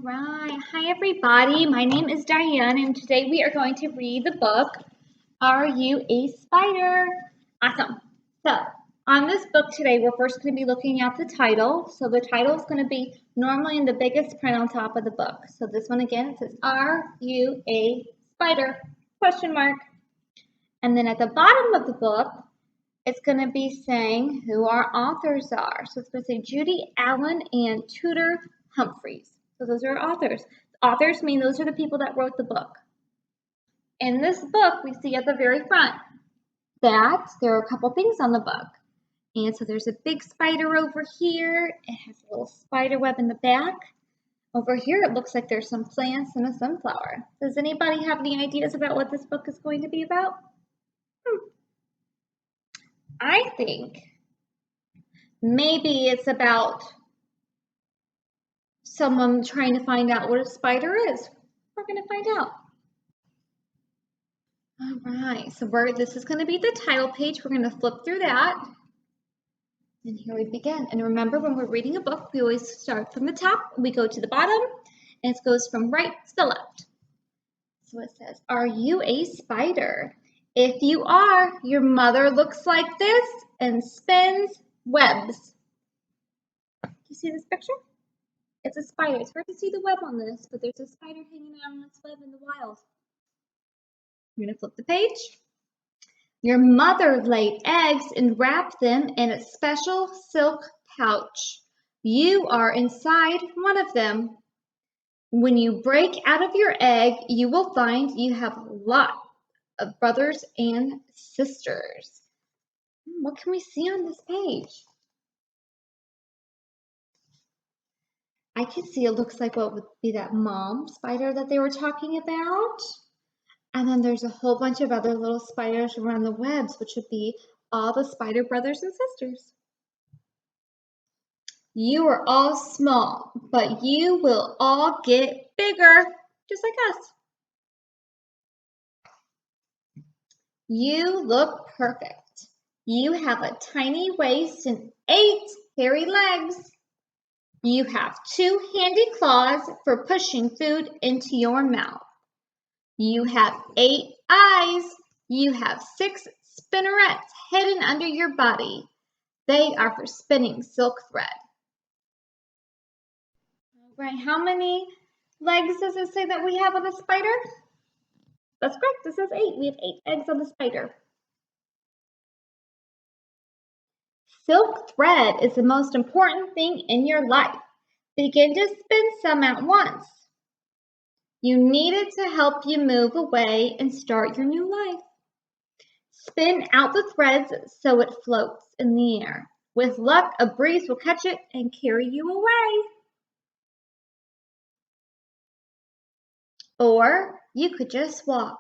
right. Hi, everybody. My name is Diane, and today we are going to read the book, Are You a Spider? Awesome. So, on this book today, we're first going to be looking at the title. So, the title is going to be normally in the biggest print on top of the book. So, this one again, it says, Are you a spider? Question mark. And then at the bottom of the book, it's going to be saying who our authors are. So, it's going to say Judy, Allen, and Tudor Humphreys. So those are authors. Authors mean those are the people that wrote the book. In this book, we see at the very front that there are a couple things on the book. And so there's a big spider over here. It has a little spider web in the back. Over here, it looks like there's some plants and a sunflower. Does anybody have any ideas about what this book is going to be about? I think maybe it's about someone trying to find out what a spider is. We're going to find out. All right, so this is going to be the title page. We're going to flip through that. And here we begin. And remember, when we're reading a book, we always start from the top. We go to the bottom, and it goes from right to the left. So it says, Are you a spider? If you are, your mother looks like this and spins webs. Do you see this picture? It's a spider. It's hard to see the web on this, but there's a spider hanging out on this web in the wild. You're going to flip the page. Your mother laid eggs and wrapped them in a special silk pouch. You are inside one of them. When you break out of your egg, you will find you have a lot of brothers and sisters. What can we see on this page? I can see it looks like what would be that mom spider that they were talking about. And then there's a whole bunch of other little spiders around the webs, which would be all the spider brothers and sisters. You are all small, but you will all get bigger, just like us. You look perfect. You have a tiny waist and 8 hairy legs. You have 2 handy claws for pushing food into your mouth. You have 8 eyes. You have 6 spinnerets hidden under your body. They are for spinning silk thread. All right, how many legs does it say that we have on a spider? That's correct, it says 8. We have 8 eggs on the spider. Silk thread is the most important thing in your life. Begin to spin some at once. You need it to help you move away and start your new life. Spin out the threads so it floats in the air. With luck, a breeze will catch it and carry you away. Or you could just walk.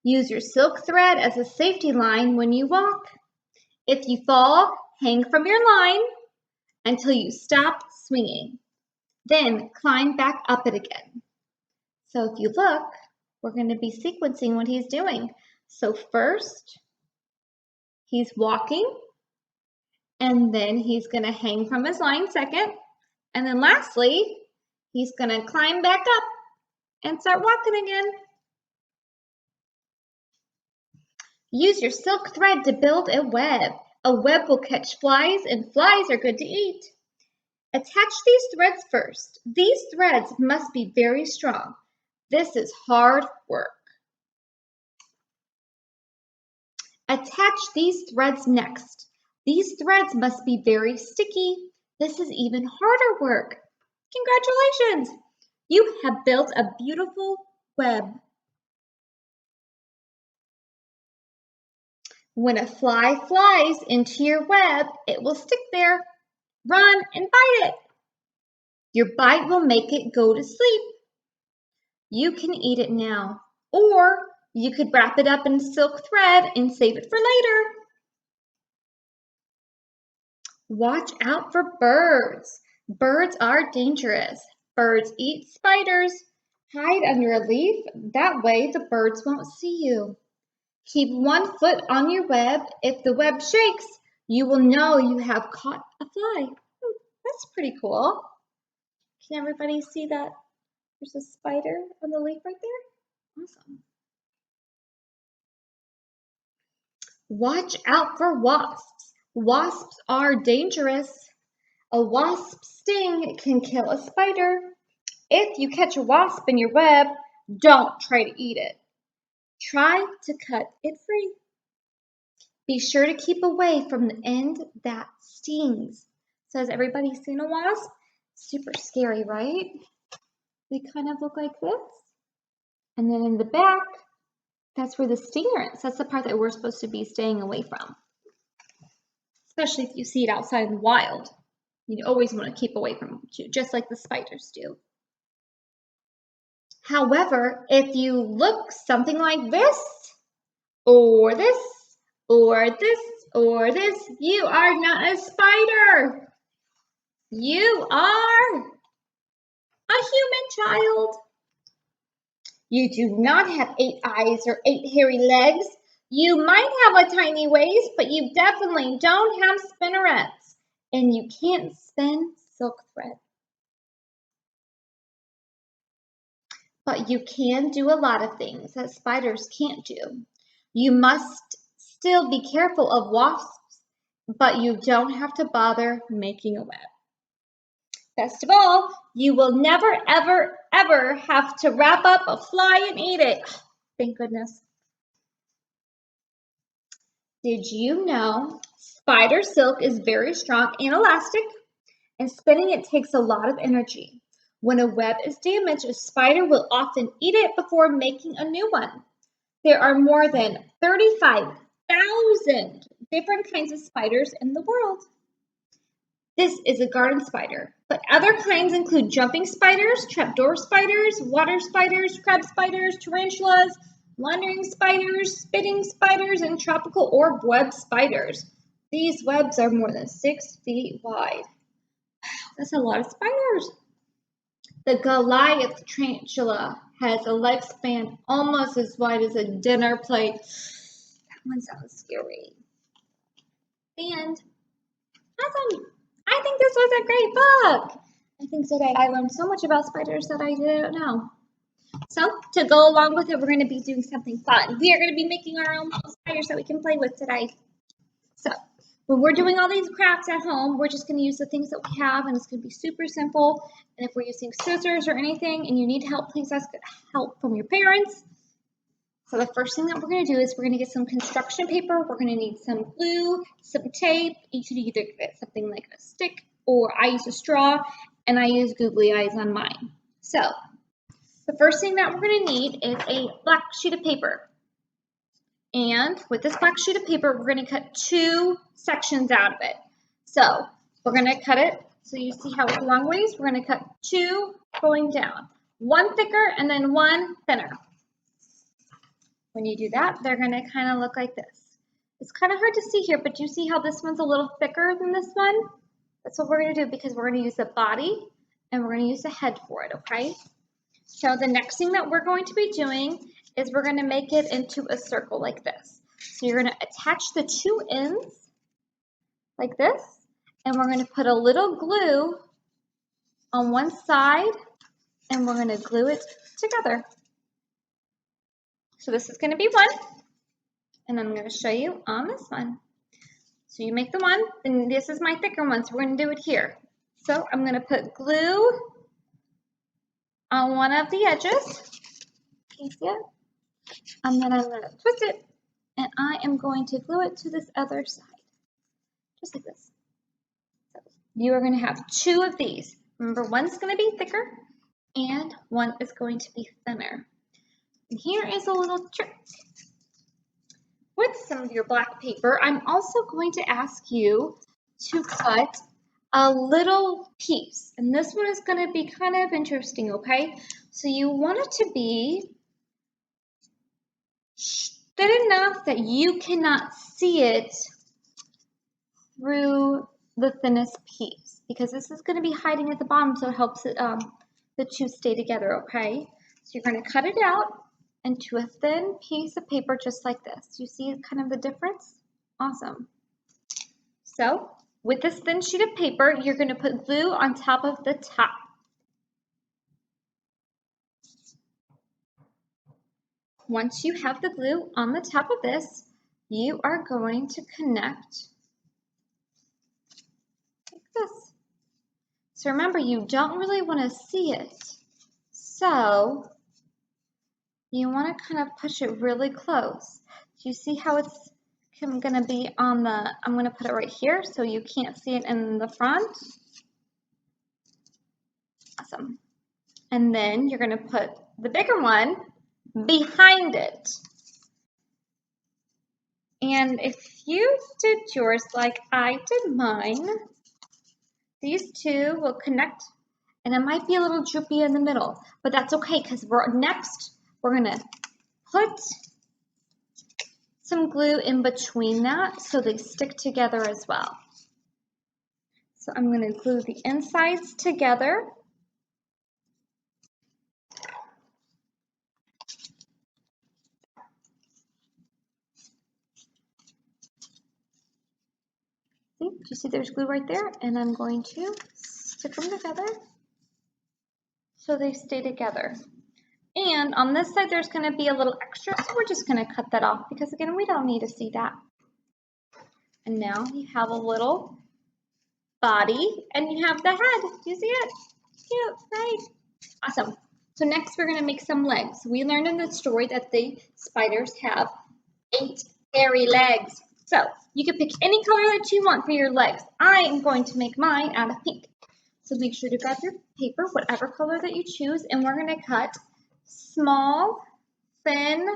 Use your silk thread as a safety line when you walk. If you fall, hang from your line until you stop swinging. Then climb back up it again. So if you look, we're going to be sequencing what he's doing. So first, he's walking, and then he's going to hang from his line second, and then lastly, he's going to climb back up and start walking again. Use your silk thread to build a web. A web will catch flies, and flies are good to eat. Attach these threads first. These threads must be very strong. This is hard work. Attach these threads next. These threads must be very sticky. This is even harder work. Congratulations! You have built a beautiful web. When a fly flies into your web, it will stick there. Run and bite it. Your bite will make it go to sleep. You can eat it now, or you could wrap it up in silk thread and save it for later. Watch out for birds. Birds are dangerous. Birds eat spiders. Hide under a leaf. That way the birds won't see you. Keep one foot on your web. If the web shakes, you will know you have caught a fly. That's pretty cool. Can everybody see that There's a spider on the leaf right there. Awesome. Watch out for wasps. Wasps are dangerous. A wasp sting can kill a spider. If you catch a wasp in your web, don't try to eat it. Try to cut it free. Be sure to keep away from the end that stings. So has everybody seen a wasp? Super scary, right? They kind of look like this. And then in the back, that's where the stinger is. That's the part that we're supposed to be staying away from. Especially if you see it outside in the wild. You always want to keep away from it too, just like the spiders do. However, if you look something like this, or this, or this, or this, you are not a spider. You are a human child. You do not have 8 eyes or 8 hairy legs. You might have a tiny waist, but you definitely don't have spinnerets. And you can't spin silk thread. But you can do a lot of things that spiders can't do. You must still be careful of wasps, but you don't have to bother making a web. Best of all, you will never, ever, ever have to wrap up a fly and eat it. Thank goodness. Did you know spider silk is very strong and elastic, and spinning it takes a lot of energy. When a web is damaged, a spider will often eat it before making a new one. There are more than 35,000 different kinds of spiders in the world. This is a garden spider, but other kinds include jumping spiders, trapdoor spiders, water spiders, crab spiders, tarantulas, wandering spiders, spitting spiders, and tropical orb web spiders. These webs are more than 6 feet wide. That's a lot of spiders. The Goliath tarantula has a lifespan almost as wide as a dinner plate. That one sounds scary. And awesome. I think this was a great book. I think today I learned so much about spiders that I didn't know. So to go along with it, we're going to be doing something fun. We are going to be making our own little spiders that we can play with today. So when we're doing all these crafts at home, we're just going to use the things that we have, and it's going to be super simple. And if we're using scissors or anything and you need help, please ask help from your parents. So the first thing that we're going to do is we're going to get some construction paper. We're going to need some glue, some tape. You should either get something like a stick, or I use a straw, and I use googly eyes on mine. So the first thing that we're going to need is a black sheet of paper. And with this black sheet of paper, we're going to cut 2 sections out of it. So we're going to cut it, so you see how it's long ways. We're going to cut 2 going down, 1 thicker and then 1 thinner. When you do that, they're going to kind of look like this. It's kind of hard to see here, but you see how this one's a little thicker than this one? That's what we're going to do, because we're going to use the body and we're going to use the head for it, okay? So the next thing that we're going to be doing is we're going to make it into a circle like this. So you're going to attach the 2 ends like this, and we're going to put a little glue on one side, and we're going to glue it together. So this is going to be one, and I'm going to show you on this one. So you make the one, and this is my thicker one, so we're going to do it here. So I'm going to put glue on one of the edges. Can you see it? And then I'm going to twist it, and I am going to glue it to this other side, just like this. So you are going to have 2 of these. Remember, one's going to be thicker, and one is going to be thinner. And here is a little trick. With some of your black paper, I'm also going to ask you to cut a little piece. And this one is going to be kind of interesting, okay? So you want it to be thin enough that you cannot see it through the thinnest piece, because this is going to be hiding at the bottom, so it helps it, the 2 stay together, okay? So you're going to cut it out into a thin piece of paper just like this. You see kind of the difference? Awesome. So with this thin sheet of paper, you're going to put glue on top of the top. once you have the glue on the top of this, you are going to connect like this. So remember, you don't really want to see it. So you want to kind of push it really close. Do you see how it's going to be on the, I'm going to put it right here so you can't see it in the front. Awesome. And then you're going to put the bigger one behind it. And if you did yours like I did mine, these two will connect, and it might be a little droopy in the middle, but that's okay because we're going to put some glue in between that so they stick together as well. So I'm going to glue the insides together. See, do you see there's glue right there? And I'm going to stick them together so they stay together. And on this side, there's going to be a little extra, so we're just going to cut that off because, again, we don't need to see that. And now you have a little body and you have the head. Do you see it? Cute, right? Awesome. So next, we're going to make some legs. We learned in the story that the spiders have 8 hairy legs. So you can pick any color that you want for your legs. I am going to make mine out of pink. So make sure to grab your paper, whatever color that you choose, and we're going to cut small, thin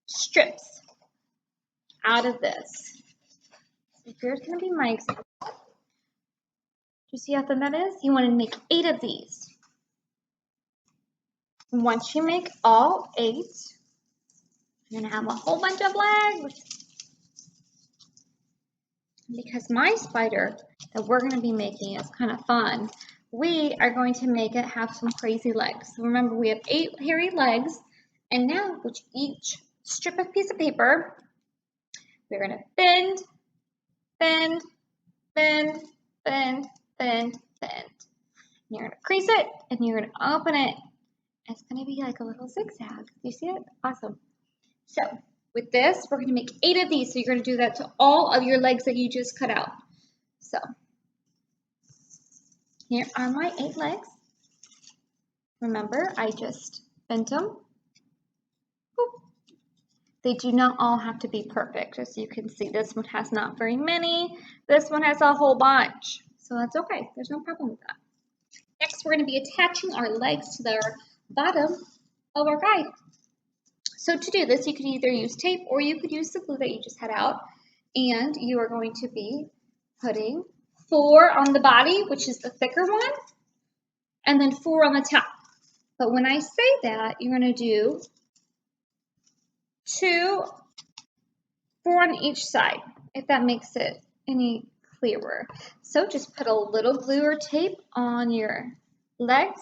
strips out of this. So here's going to be my example. Do you see how thin that is? You want to make 8 of these. Once you make all 8, you're going to have a whole bunch of legs. Because my spider that we're going to be making is kind of fun, we are going to make it have some crazy legs. So remember, we have 8 hairy legs, and now with each strip of piece of paper, we're going to bend, bend, bend, bend, bend, bend. You're going to crease it, and you're going to open it. It's going to be like a little zigzag. Do you see it? Awesome. So with this, we're going to make 8 of these. So you're going to do that to all of your legs that you just cut out. So here are my 8 legs. Remember, I just bent them. Boop. They do not all have to be perfect. As you can see, this one has not very many. This one has a whole bunch. So that's okay. There's no problem with that. Next, we're going to be attaching our legs to the bottom of our guide. So to do this, you could either use tape or you could use the glue that you just had out. And you are going to be putting 4 on the body, which is the thicker one, and then 4 on the top. But when I say that, you're going to do 4 on each side, if that makes it any clearer. So just put a little glue or tape on your legs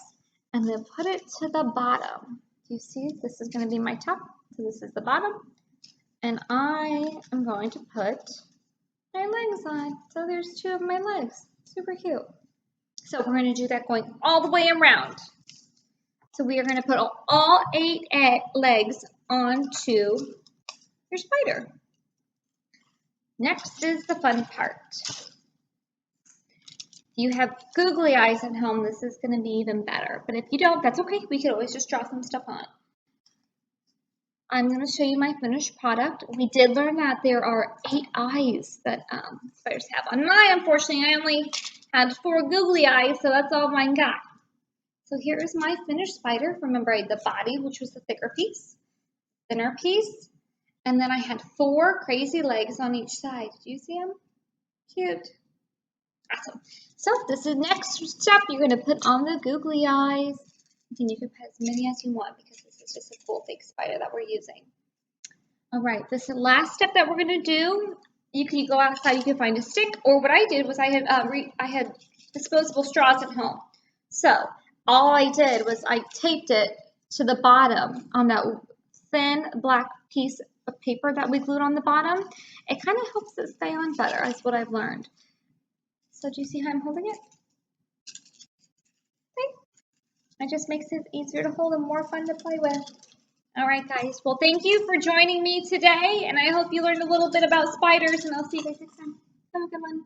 and then put it to the bottom. Do you see? This is going to be my top, so this is the bottom. And I am going to put my legs on. So there's 2 of my legs. Super cute. So we're going to do that going all the way around. So we are going to put all 8 legs onto your spider. Next is the fun part. If you have googly eyes at home, this is going to be even better. But if you don't, that's okay. We can always just draw some stuff on. I'm going to show you my finished product. We did learn that there are 8 eyes that spiders have. On mine, unfortunately, I only had 4 googly eyes, so that's all mine got. So here is my finished spider. Remember, I had the body, which was the thicker piece, thinner piece, and then I had 4 crazy legs on each side. Do you see them? Cute. Awesome. So this is the next step. You're going to put on the googly eyes. And you can put as many as you want because this is just a cool fake spider that we're using. All right, this is the last step that we're going to do. You can go outside, you can find a stick, or what I did was I had disposable straws at home. So all I did was I taped it to the bottom on that thin black piece of paper that we glued on the bottom. It kind of helps it stay on better, is what I've learned. So do you see how I'm holding it? Okay. It just makes it easier to hold and more fun to play with. All right, guys. Well, thank you for joining me today, and I hope you learned a little bit about spiders, and I'll see you guys next time. Have a good one.